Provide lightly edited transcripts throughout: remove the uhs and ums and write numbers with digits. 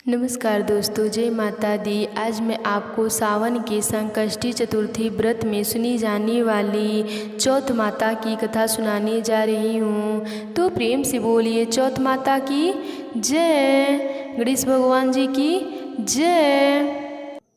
नमस्कार दोस्तों, जय माता दी। आज मैं आपको सावन के संकष्टी चतुर्थी व्रत में सुनी जाने वाली चौथ माता की कथा सुनाने जा रही हूँ। तो प्रेम से बोलिए चौथ माता की जय, गणेश भगवान जी की जय।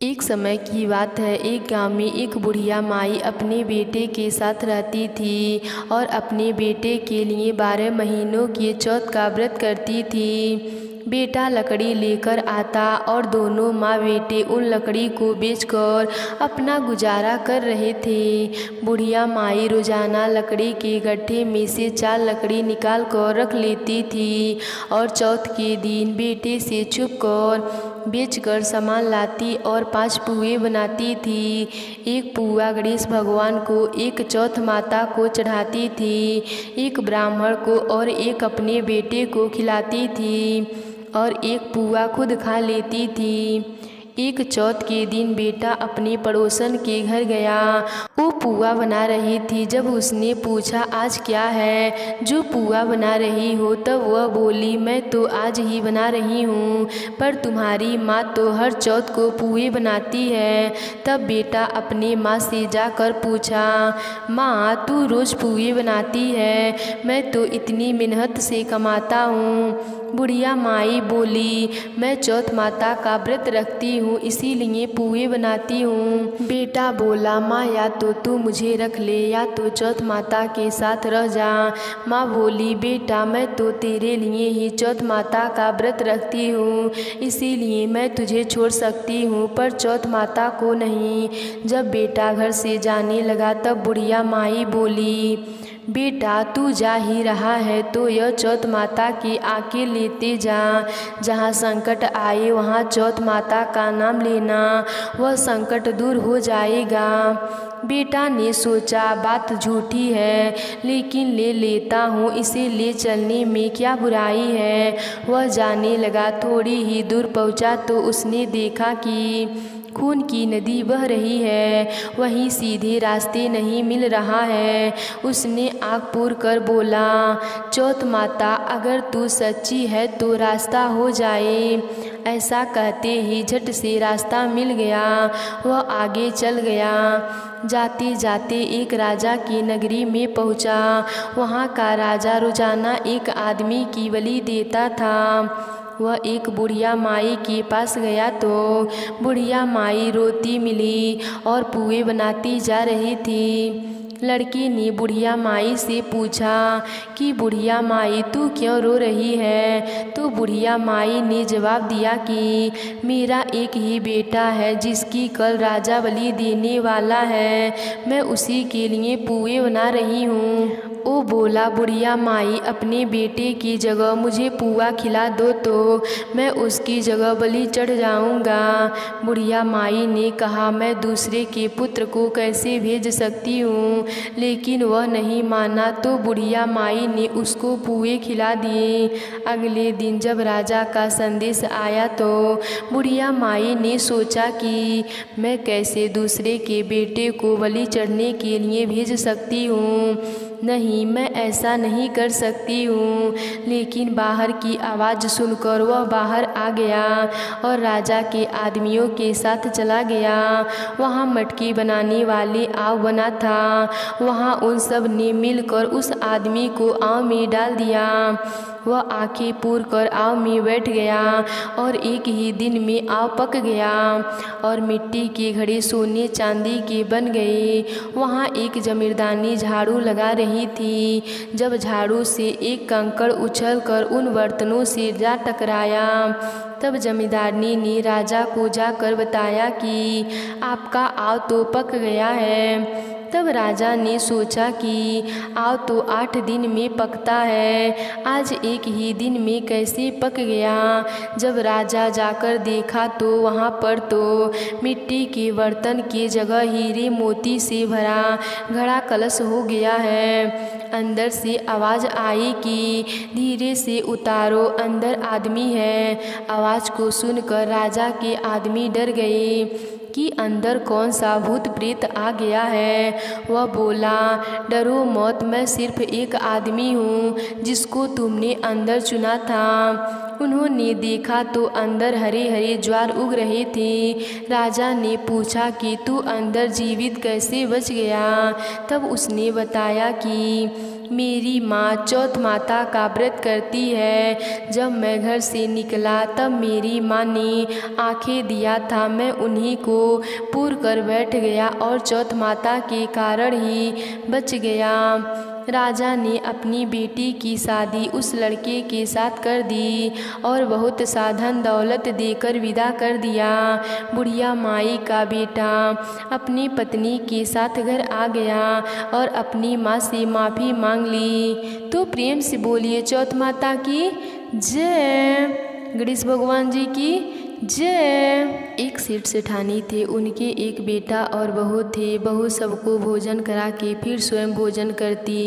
एक समय की बात है, एक गांव में एक बुढ़िया माई अपने बेटे के साथ रहती थी और अपने बेटे के लिए 12 महीनों के चौथ का व्रत करती थी। बेटा लकड़ी लेकर आता और दोनों माँ बेटे उन लकड़ी को बेचकर अपना गुजारा कर रहे थे। बुढ़िया माई रोजाना लकड़ी के गड्ढे में से 4 लकड़ी निकाल कर रख लेती थी और चौथ के दिन बेटे से छुप कर बेचकर सामान लाती और 5 पुए बनाती थी। एक पुआ गणेश भगवान को, एक चौथ माता को चढ़ाती थी, एक ब्राह्मण को और एक अपने बेटे को खिलाती थी और एक पुआ खुद खा लेती थी। एक चौथ के दिन बेटा अपने पड़ोसन के घर गया। वो पुआ बना रही थी। जब उसने पूछा आज क्या है जो पुआ बना रही हो, तब वह बोली मैं तो आज ही बना रही हूँ, पर तुम्हारी माँ तो हर चौथ को पुए बनाती है। तब बेटा अपने माँ से जाकर पूछा, माँ तू रोज़ पुए बनाती है, मैं तो इतनी मेहनत से कमाता हूँ। बुढ़िया माई बोली, मैं चौथ माता का व्रत रखती हूँ इसीलिए पुए बनाती हूँ। बेटा बोला, माँ या तो तू मुझे रख ले या तो चौथ माता के साथ रह जा। माँ बोली, बेटा मैं तो तेरे लिए ही चौथ माता का व्रत रखती हूँ इसीलिए मैं तुझे छोड़ सकती हूँ, पर चौथ माता को नहीं। जब बेटा घर से जाने लगा तब बुढ़िया माई बोली, बेटा तू जा ही रहा है तो यह चौथ माता की आके लेते जा। जहाँ संकट आए वहाँ चौथ माता का नाम लेना, वह संकट दूर हो जाएगा। बेटा ने सोचा बात झूठी है लेकिन ले लेता हूँ, इसे ले चलने में क्या बुराई है। वह जाने लगा। थोड़ी ही दूर पहुँचा तो उसने देखा कि खून की नदी बह रही है, वहीं सीधे रास्ते नहीं मिल रहा है। उसने आँख पूर कर बोला, चौथ माता अगर तू सच्ची है तो रास्ता हो जाए। ऐसा कहते ही झट से रास्ता मिल गया। वह आगे चल गया। जाते जाते एक राजा की नगरी में पहुंचा। वहाँ का राजा रोजाना एक आदमी की बलि देता था। वह एक बुढ़िया माई के पास गया तो बुढ़िया माई रोती मिली और पुए बनाती जा रही थी। लड़की ने बुढ़िया माई से पूछा कि बुढ़िया माई तू क्यों रो रही है? तो बुढ़िया माई ने जवाब दिया कि मेरा एक ही बेटा है जिसकी कल राजा बलि देने वाला है, मैं उसी के लिए पुए बना रही हूँ। वो बोला, बुढ़िया माई अपने बेटे की जगह मुझे पुआ खिला दो तो मैं उसकी जगह बलि चढ़ जाऊंगा। बुढ़िया माई ने कहा, मैं दूसरे के पुत्र को कैसे भेज सकती हूँ, लेकिन वह नहीं माना तो बुढ़िया माई ने उसको पुए खिला दिए। अगले दिन जब राजा का संदेश आया तो बुढ़िया माई ने सोचा कि मैं कैसे दूसरे के बेटे को बलि चढ़ने के लिए भेज सकती हूँ। नहीं, मैं ऐसा नहीं कर सकती हूँ। लेकिन बाहर की आवाज़ सुनकर वह बाहर आ गया और राजा के आदमियों के साथ चला गया। वहाँ मटकी बनाने वाले आग बना था। वहाँ उन सब ने मिलकर उस आदमी को आग में डाल दिया। वह आंखें पूर कर आग में बैठ गया और एक ही दिन में आग पक गया और मिट्टी के घड़े सोने चांदी के बन गए। वहाँ एक जमींदारनी झाड़ू लगा रही थी। जब झाड़ू से एक कंकड़ उछलकर उन बर्तनों से जा टकराया, तब जमींदारनी ने राजा को जाकर बताया कि आपका आग तो पक गया है। तब राजा ने सोचा कि आग तो 8 दिन में पकता है, आज एक ही दिन में कैसे पक गया। जब राजा जाकर देखा तो वहाँ पर तो मिट्टी के बर्तन की जगह हीरे मोती से भरा घड़ा कलश हो गया है। अंदर से आवाज़ आई कि धीरे से उतारो, अंदर आदमी है। आवाज़ को सुनकर राजा के आदमी डर गए कि अंदर कौन सा भूत प्रेत आ गया है। वह बोला, डरो मत, मैं सिर्फ एक आदमी हूँ जिसको तुमने अंदर चुना था। उन्होंने देखा तो अंदर हरे हरे ज्वार उग रहे थे। राजा ने पूछा कि तू अंदर जीवित कैसे बच गया? तब उसने बताया कि मेरी माँ चौथ माता का व्रत करती है। जब मैं घर से निकला तब मेरी माँ ने आंखें दिया था, मैं उन्हीं को पूर कर बैठ गया और चौथ माता के कारण ही बच गया। राजा ने अपनी बेटी की शादी उस लड़के के साथ कर दी और बहुत साधन दौलत देकर विदा कर दिया। बुढ़िया माई का बेटा अपनी पत्नी के साथ घर आ गया और अपनी माँ से माफ़ी मांग ली। तो प्रेम से बोलिए चौथ माता की जय, गणेश भगवान जी की जय। एक सेठ सेठानी थे, उनके एक बेटा और बहू थे। बहू सबको भोजन करा के फिर स्वयं भोजन करती।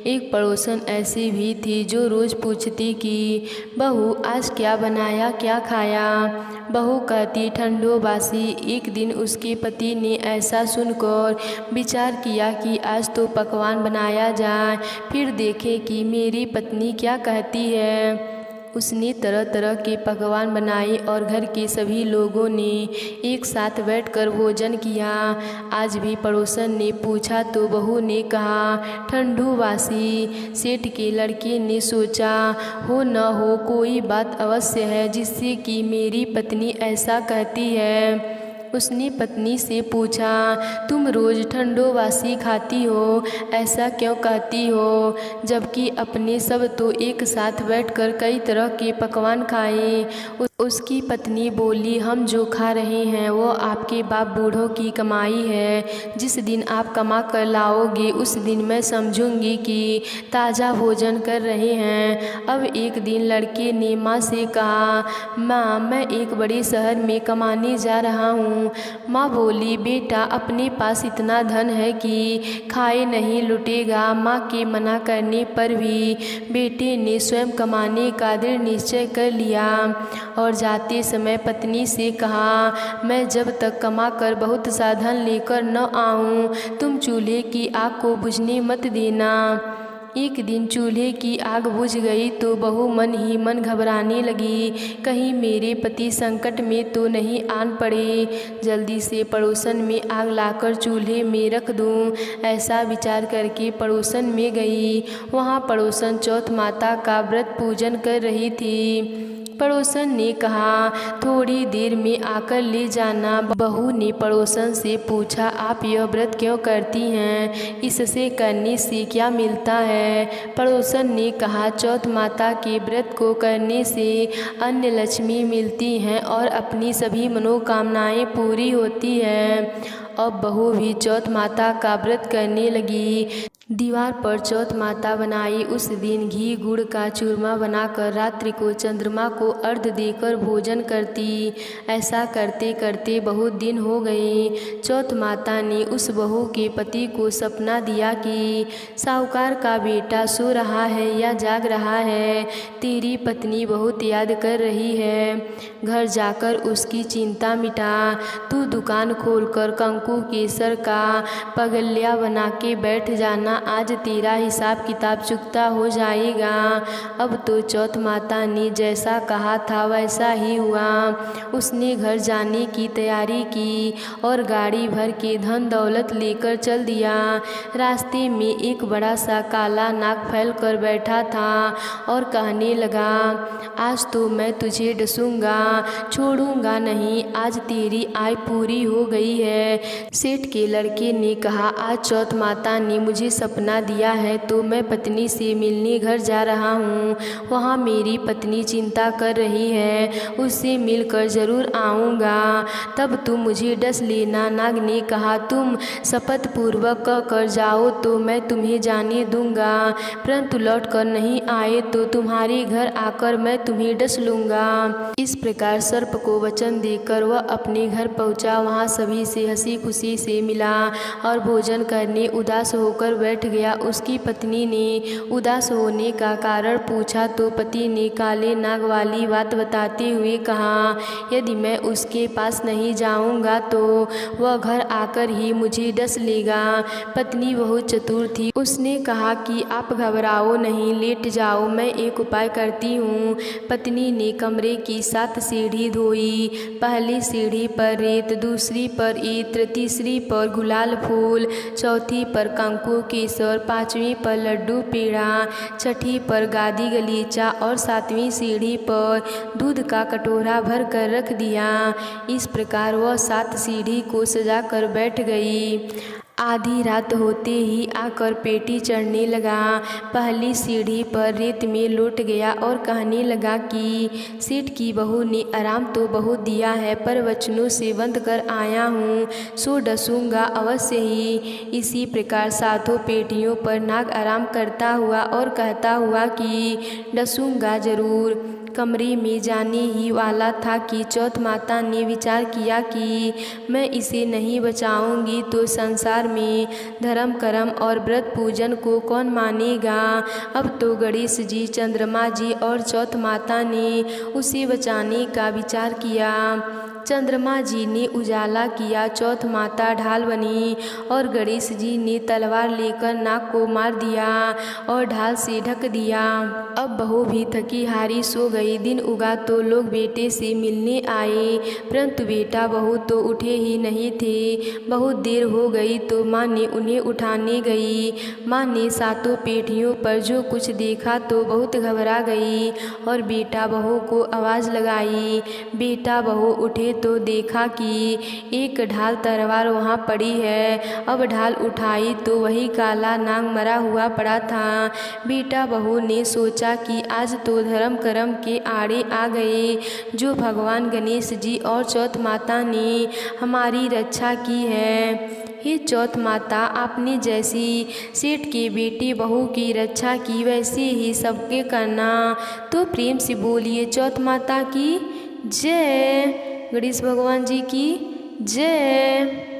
एक पड़ोसन ऐसी भी थी जो रोज़ पूछती कि बहू आज क्या बनाया, क्या खाया? बहू कहती ठंडो बासी। एक दिन उसके पति ने ऐसा सुनकर विचार किया कि आज तो पकवान बनाया जाए, फिर देखें कि मेरी पत्नी क्या कहती है। उसने तरह तरह के पकवान बनाए और घर के सभी लोगों ने एक साथ बैठकर भोजन किया। आज भी पड़ोसन ने पूछा तो बहू ने कहा ठंडू बासी। सेठ के लड़के ने सोचा हो न हो कोई बात अवश्य है जिससे कि मेरी पत्नी ऐसा कहती है। उसने पत्नी से पूछा तुम रोज़ ठंडो बासी खाती हो, ऐसा क्यों कहती हो, जबकि अपने सब तो एक साथ बैठकर कई तरह के पकवान खाए। उसकी पत्नी बोली हम जो खा रहे हैं वो आपके बाप बूढ़ों की कमाई है। जिस दिन आप कमा कर लाओगे उस दिन मैं समझूंगी कि ताज़ा भोजन कर रहे हैं। अब एक दिन लड़के ने माँ से कहा माँ मैं एक बड़े शहर में कमाने जा रहा हूँ। माँ बोली बेटा अपने पास इतना धन है कि खाए नहीं लुटेगा। माँ के मना करने पर भी बेटे ने स्वयं कमाने का दृढ़ निश्चय कर लिया और जाते समय पत्नी से कहा मैं जब तक कमा कर बहुत सा धन लेकर न आऊँ तुम चूल्हे की आग को बुझने मत देना। एक दिन चूल्हे की आग बुझ गई तो बहू मन ही मन घबराने लगी, कहीं मेरे पति संकट में तो नहीं आन पड़े। जल्दी से पड़ोसन में आग लाकर चूल्हे में रख दूं, ऐसा विचार करके पड़ोसन में गई। वहाँ पड़ोसन चौथ माता का व्रत पूजन कर रही थी। पड़ोसन ने कहा थोड़ी देर में आकर ले जाना। बहू ने पड़ोसन से पूछा आप यह व्रत क्यों करती हैं, इससे करने से क्या मिलता है? पड़ोसन ने कहा चौथ माता के व्रत को करने से अन्न लक्ष्मी मिलती हैं और अपनी सभी मनोकामनाएं पूरी होती हैं। अब बहू भी चौथ माता का व्रत करने लगी। दीवार पर चौथ माता बनाई। उस दिन घी गुड़ का चूरमा बनाकर रात्रि को चंद्रमा को अर्घ देकर भोजन करती। ऐसा करते करते बहुत दिन हो गए। चौथ माता ने उस बहू के पति को सपना दिया कि साहूकार का बेटा सो रहा है या जाग रहा है, तेरी पत्नी बहुत याद कर रही है, घर जाकर उसकी चिंता मिटा। तू दुकान खोलकर कंकु केसर का पगलिया बना के बैठ जाना, आज तेरा हिसाब किताब चुकता हो जाएगा। अब तो चौथ माता ने जैसा कहा था वैसा ही हुआ। उसने घर जाने की तैयारी की और गाड़ी भर के धन दौलत लेकर चल दिया। रास्ते में एक बड़ा सा काला नाग फैल कर बैठा था और कहने लगा आज तो मैं तुझे डसूंगा, छोड़ूंगा नहीं, आज तेरी आय पूरी हो गई है। सेठ के लड़के ने कहा आज चौथ माता ने मुझे सपना दिया है तो मैं पत्नी से मिलने घर जा रहा हूँ। वहाँ मेरी पत्नी चिंता कर रही है, उससे मिलकर ज़रूर आऊँगा, तब तुम मुझे डस लेना। नाग ने कहा तुम शपथ पूर्वक कर जाओ तो मैं तुम्हें जाने दूंगा, परंतु लौट कर नहीं आए तो तुम्हारे घर आकर मैं तुम्हें डस लूँगा। इस प्रकार सर्प को वचन देकर वह अपने घर पहुँचा। वहाँ सभी से हंसी उसी से मिला और भोजन करने उदास होकर बैठ गया। उसकी पत्नी ने उदास होने का कारण पूछा तो पति ने काले नाग वाली बात बताते हुए कहा, यदि मैं उसके पास नहीं जाऊंगा तो वह घर आकर ही मुझे डस लेगा। पत्नी बहुत चतुर थी, उसने कहा कि आप घबराओ नहीं, लेट जाओ, मैं एक उपाय करती हूँ। पत्नी ने कमरे की 7 सीढ़ी धोई। पहली सीढ़ी पर रेत, दूसरी पर इत्र, तीसरी पर गुलाल फूल, चौथी पर कंकु केसर, 5वीं पर लड्डू पेड़ा, छठी पर गादी गलीचा और 7वीं सीढ़ी पर दूध का कटोरा भर कर रख दिया। इस प्रकार वह 7 सीढ़ी को सजा कर बैठ गई। आधी रात होते ही आकर पेटी चढ़ने लगा। पहली सीढ़ी पर रेत में लौट गया और कहने लगा कि सेठ की बहू ने आराम तो बहुत दिया है, पर वचनों से बंध कर आया हूँ, सो डसूंगा अवश्य ही। इसी प्रकार 7 पेटियों पर नाग आराम करता हुआ और कहता हुआ कि डसूंगा जरूर। कमरे में जाने ही वाला था कि चौथ माता ने विचार किया कि मैं इसे नहीं बचाऊंगी तो संसार में धर्म कर्म और व्रत पूजन को कौन मानेगा। अब तो गणेश जी, चंद्रमा जी और चौथ माता ने उसे बचाने का विचार किया। चंद्रमा जी ने उजाला किया, चौथ माता ढाल बनी और गणेश जी ने तलवार लेकर नाग को मार दिया और ढाल से ढक दिया। अब बहू भी थकी हारी सो गई। दिन उगा तो लोग बेटे से मिलने आए, परंतु बेटा बहू तो उठे ही नहीं थे। बहुत देर हो गई तो माँ ने उन्हें उठाने गई। माँ ने 7 पेटियों पर जो कुछ देखा तो बहुत घबरा गई और बेटा बहू को आवाज़ लगाई। बेटा बहू उठे तो देखा कि एक ढाल तलवार वहाँ पड़ी है। अब ढाल उठाई तो वही काला नाग मरा हुआ पड़ा था। बेटा बहू ने सोचा कि आज तो धर्म कर्म के आड़े आ गए, जो भगवान गणेश जी और चौथ माता ने हमारी रक्षा की है। हे चौथ माता, आपने जैसी सेठ के बेटे बहू की रक्षा की वैसे ही सबके करना। तो प्रेम से बोलिए चौथ माता की जय, गणेश भगवान जी की जय।